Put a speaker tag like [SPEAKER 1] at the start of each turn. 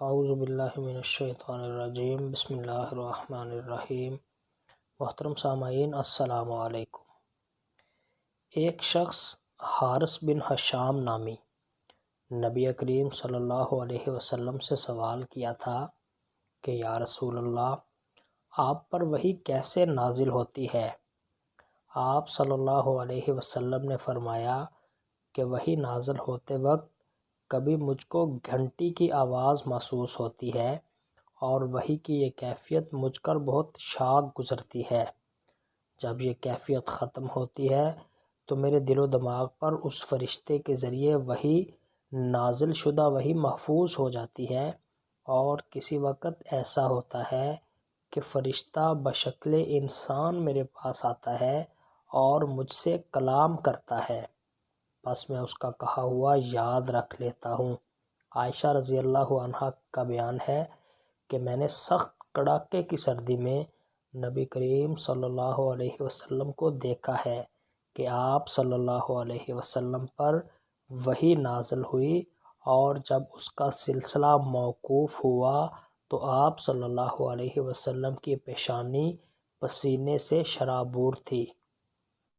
[SPEAKER 1] اعوذ باللہ من الشیطان الرجیم، بسم اللہ الرحمن الرحیم۔ محترم سامعین، السلام علیکم۔ ایک شخص حارث بن حشام نامی نبی کریم صلی اللہ علیہ وسلم سے سوال کیا تھا کہ یا رسول اللہ، آپ پر وحی کیسے نازل ہوتی ہے؟ آپ صلی اللہ علیہ وسلم نے فرمایا کہ وحی نازل ہوتے وقت کبھی مجھ کو گھنٹی کی آواز محسوس ہوتی ہے اور وحی کی یہ کیفیت مجھ کر بہت شاق گزرتی ہے۔ جب یہ کیفیت ختم ہوتی ہے تو میرے دل و دماغ پر اس فرشتے کے ذریعے وحی نازل شدہ وحی محفوظ ہو جاتی ہے، اور کسی وقت ایسا ہوتا ہے کہ فرشتہ بشکل انسان میرے پاس آتا ہے اور مجھ سے کلام کرتا ہے، بس میں اس کا کہا ہوا یاد رکھ لیتا ہوں۔ عائشہ رضی اللہ عنہا کا بیان ہے کہ میں نے سخت کڑاکے کی سردی میں نبی کریم صلی اللہ علیہ وسلم کو دیکھا ہے کہ آپ صلی اللہ علیہ وسلم پر وحی نازل ہوئی، اور جب اس کا سلسلہ موقوف ہوا تو آپ صلی اللہ علیہ وسلم کی پیشانی پسینے سے شرابور تھی۔